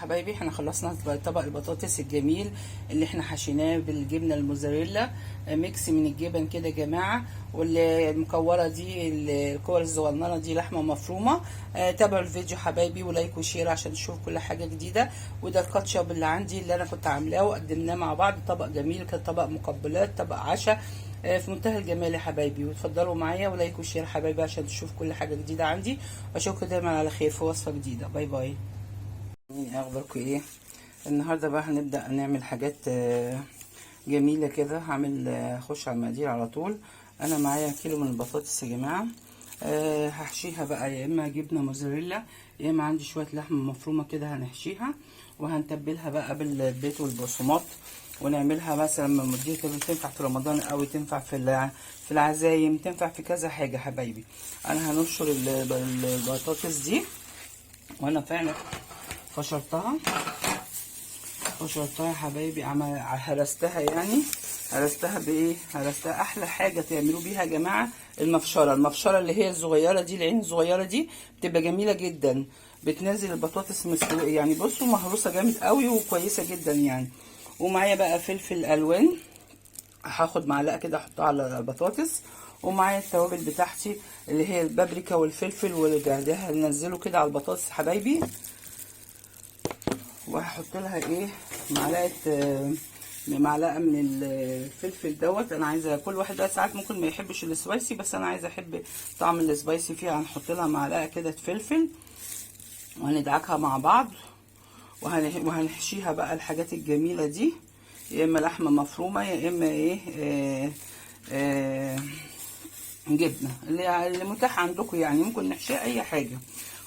حبايبي احنا خلصنا طبق البطاطس الجميل اللي احنا حشيناه بالجبنه الموزاريلا، ميكس من الجبن كده يا جماعه. والمكوره دي الكور الصغننه دي لحمه مفرومه. تابعوا الفيديو حبايبي ولايك وشير عشان تشوفوا كل حاجه جديده. وده الكاتشب اللي عندي اللي انا كنت عاملاه وقدمناه مع بعض، طبق جميل كان طبق مقبلات طبق عشاء في منتهى الجمال يا حبايبي. وتفضلوا معايا ولايك وشير حبايبي عشان تشوفوا كل حاجه جديده عندي، واشوفكم دايما على خير في وصفه جديده. باي باي. اخباركم ايه؟ النهارده بقى هنبدا نعمل حاجات جميله كده. هعمل اخش على المقادير على طول. انا معايا كيلو من البطاطس يا جماعه. هحشيها بقى يا اما جبنه موزاريلا يا اما عندي شويه لحمه مفرومه كده هنحشيها، وهنتبلها بقى بالبيت والبقسماط. ونعملها مثلا دي تنفع في رمضان قوي، تنفع في العزايم، تنفع في كذا حاجه حبايبي. انا هنشر البطاطس دي، وانا فعلا فشرتها يا حبايبي. هرستها يعني. هرستها بايه؟ هرستها احلى حاجه تعملوا بيها يا جماعه المفشره اللي هي الصغيره دي، العين الصغيره دي بتبقى جميله جدا، بتنزل البطاطس مسلوقه يعني. بصوا مهروسه جامد قوي وكويسه جدا يعني. ومعايا بقى فلفل الوان، هاخد معلقه كده احطها على البطاطس. ومعايا التوابل بتاعتي اللي هي البابريكا والفلفل والجهده، هنزله كده على البطاطس حبايبي. وهحط لها ايه؟ معلقه من الفلفل دوت. انا عايزه كل واحد بقى ساعات ممكن ما يحبش السبايسي، بس انا عايزه احب طعم السبايسي فيها. هنحط لها معلقه كده فلفل وهندعكها مع بعض. وهنحشيها بقى الحاجات الجميله دي، يا اما لحمه مفرومه يا اما ايه جبنه اللي متاح عندكم يعني، ممكن نحشيها اي حاجه.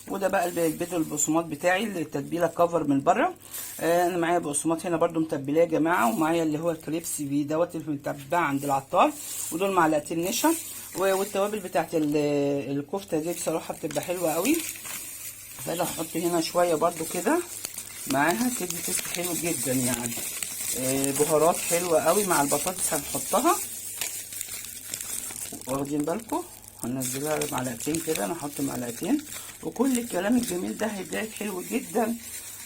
وده بقى البيض البقسماط بتاعي اللي التتبيله كفر من بره. انا معايا بقسماط هنا برده متبلاه يا جماعه، ومعايا اللي هو الكريبسي بي دوت اللي متبع عند العطار، ودول معلقتين نشا. والتوابل بتاعت الكفته دي بصراحه بتبقى حلوه قوي. فانا هحط هنا شويه برده كده معاها، تدي تيست حلو جدا يعني. بهارات حلوه قوي مع البطاطس هنحطها، واخدين بالكم. هنزلها معلقتين كده، انا هحط معلقتين. وكل الكلام الجميل ده هيديك حلو جدا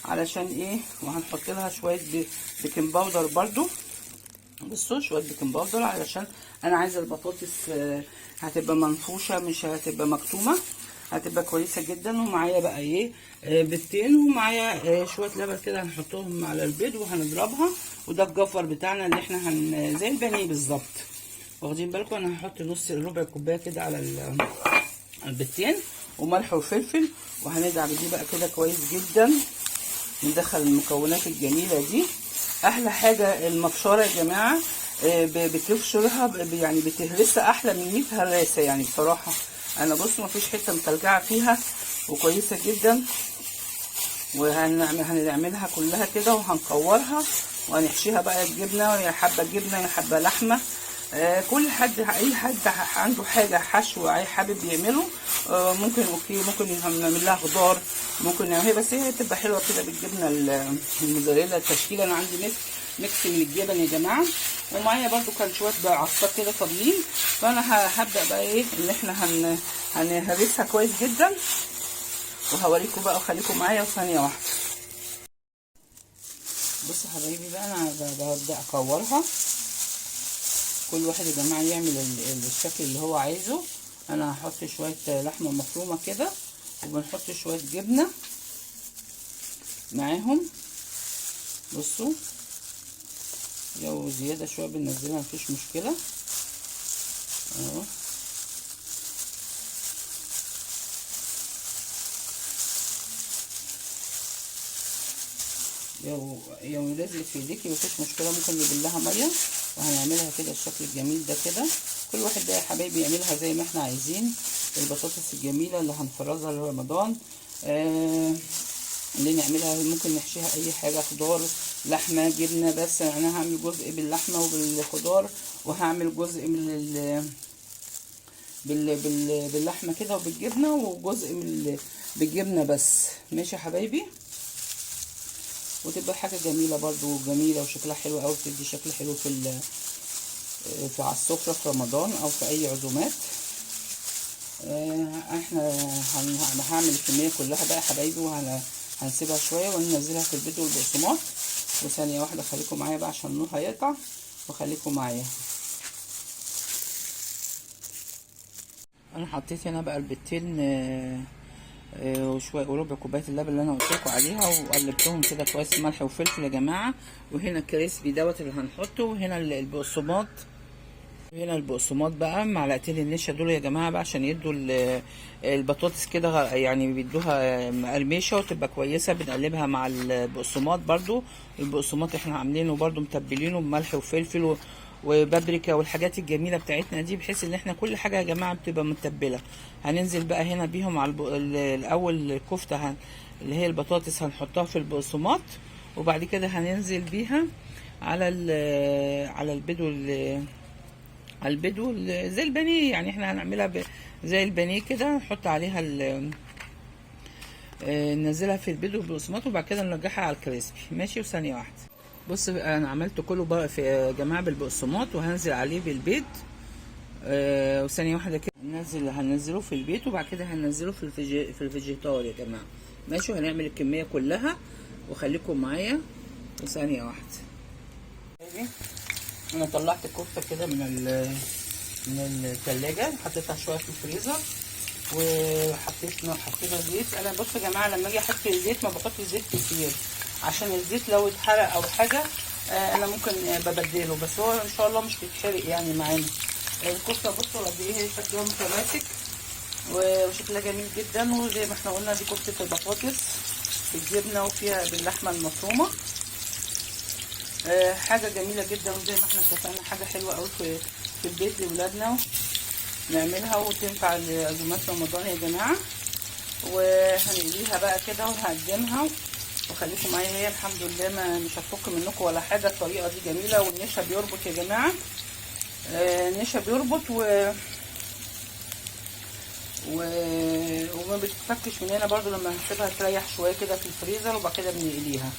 علشان ايه. وهنحط لها شويه بيكنج باودر برده. بصوا شويه بيكنج باودر علشان انا عايزه البطاطس هتبقى منفوشه مش هتبقى مكتومه، هتبقى كويسه جدا. ومعايا بقى ايه بيضتين، ومعايا شويه لبن كده هنحطهم على البيض وهنضربها. وده الجفر بتاعنا اللي احنا زي البانيه بالظبط، واخدين بالكم. انا هحط ربع كوبايه كده على البيضتين، وملح وفلفل. وهندعك دي بقى كده كويس جدا. ندخل المكونات الجميله دي. احلى حاجه المبشره يا جماعه، بتبشرها يعني بتهرسها احلى من 100 هراسه يعني بصراحه. انا بص مفيش حته مكلكعه فيها وكويسه جدا. وهنعملها كلها كده وهنكورها وهنحشيها بقى الجبنه، يا حبه جبنه يا حبه لحمه. كل حد اي حد عنده حاجه حشو اي حابب يعمله ممكن اوكي، ممكن نعمل لها خضار، ممكن نعملها، بس هي تبقى حلوه كده بالجبنه الموزاريلا. التشكيله انا عندي ميكس من الجبن يا جماعه. ومعايا برده كان شويه عصار كده فاضيين. فانا هبدا بقى ايه اللي احنا هنهرسها كويس جدا، وهوريكم بقى وخليكم معايا ثانيه واحده. بصوا حبايبي بقى انا ببدا اكورها. كل واحد يا جماعه يعمل الشكل اللي هو عايزه. انا هحط شويه لحمه مفرومه كده، وبنحط شويه جبنه معاهم. بصوا لو زياده شويه بننزلها مفيش مشكله اهو. لو نزلت في ايديكي مفيش مشكله، ممكن نبلها ميه. وهنعملها كده الشكل الجميل ده كده. كل واحد ده يا حبايبي يعملها زي ما احنا عايزين. البطاطس الجميله اللي هنفرزها لرمضان اللي نعملها ممكن نحشيها اي حاجه، خضار لحمه جبنه. بس انا هعمل جزء باللحمه وبالخضار، وهعمل جزء من باللحمه كده وبالجبنه، وجزء بالجبنه بس. ماشي يا حبايبي. وتبقى حاجه جميله برضو، جميله وشكلها حلو قوي، بتدي شكل حلو في على السفره في رمضان او في اي عزومات. احنا هعمل الكميه كلها بقى يا حبايبي، هنسيبها شويه وننزلها في البيض والبقسماط. وثانيه واحده خليكم معايا بقى عشان النور هيقطع، وخليكم معايا. انا حطيت هنا بقى البيضتين وشويه وربع كوبايه اللبن اللي انا قلت لكم عليها، وقلبتهم كده كويس، ملح وفلفل يا جماعه. وهنا الكريسبي دوت اللي هنحطه، وهنا البقسماط. هنا البقسماط بقى معلقتين النشا دول يا جماعه بقى عشان يدوا البطاطس كده، يعني بيدوها مقرمشه وتبقى كويسه. بنقلبها مع البقسماط برضو. البقسماط احنا عاملينه برضو متبلينه بملح وفلفل وبابريكا والحاجات الجميله بتاعتنا دي، بحيث ان احنا كل حاجه يا جماعه بتبقى متبله. هننزل بقى هنا بيهم على الاول الكفته اللي هي البطاطس هنحطها في البقسماط، وبعد كده هننزل بيها على البيض على البيض زي البانيه. يعني احنا هنعملها زي البانيه كده، نحط عليها ننزلها في البيض والبقسماط، وبعد كده نرجعها على الكريسبي. ماشي. وثانيه واحده. بص بقى انا عملت كله بقى في يا جماعه بالبقسماط، وهنزل عليه بالبيض. وثانيه واحده كده هننزله في البيض، وبعد كده هننزله في الفيجيتار يا جماعه. ماشي. وهنعمل الكميه كلها، وخليكم معايا. وثانيه واحده. انا طلعت الكفته كده من الثلاجه، حطيتها شويه في الفريزر، حطيتها زيت. انا بصوا يا جماعه لما اجي احط الزيت ما بحطش زيت كتير، عشان الزيت لو اتحرق او حاجه انا ممكن ببدله، بس هو ان شاء الله مش بيتحرق يعني معانا. الكفته بصوا قد ايه شكلها متماسك وشكلها جميل جدا. وزي ما احنا قلنا دي كفته البطاطس بالجبنه وفيها باللحمه المفرومه. حاجه جميله جدا، وزي ما احنا اتفقنا حاجه حلوه قوي في البيت لاولادنا نعملها، وتنفع لعزومات رمضان يا جماعه. وهنقليها بقى كده وهقدمها، وخليكم معايا. هي الحمد لله مش هتفك منكم ولا حاجه. الطريقه دي جميله، والنشا بيربط يا جماعه. النشا بيربط وما بتتفكش مننا برضو لما هنسيبها تريح شويه كده في الفريزر، وبعد كده بنقليها.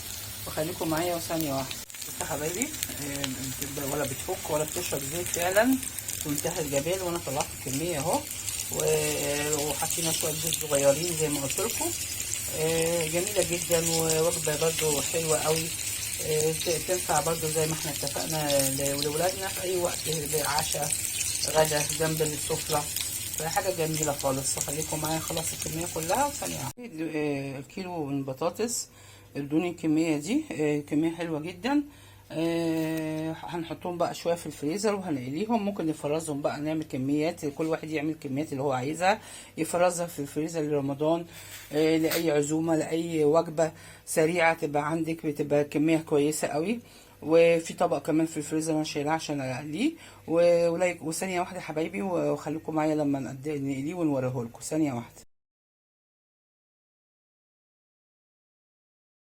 وخليكم معايا. وثانيه واحده. بصوا يا حبايبي، ولا بتفك ولا بتشرب زيت فعلا، منتهى الجمال. وانا طلعت الكميه اهو، وحطينا شويه زيت صغيرين زي ما قلت لكم. جميله جدا، ووجبه برضو حلوه قوي. تنفع برضو زي ما احنا اتفقنا لاولادنا في اي وقت، عشاء غدا جنب السفره. حاجه جميله خالص. خليكم معايا. خلاص الكميه كلها. وثانيه الكيلو من البطاطس ادوني الكميه دي. كميه حلوه جدا. هنحطهم بقى شويه في الفريزر وهنقليهم. ممكن نفرزهم بقى، نعمل كميات، كل واحد يعمل الكميات اللي هو عايزها يفرزها في الفريزر لرمضان، لاي عزومه، لاي وجبه سريعه تبقى عندك، بتبقى كميه كويسه قوي. وفي طبق كمان في الفريزر انا شايلاه عشان اقليه. وثانيه واحده يا حبايبي، وخليكم معايا لما نقليه ونوريه لكم. ثانيه واحده.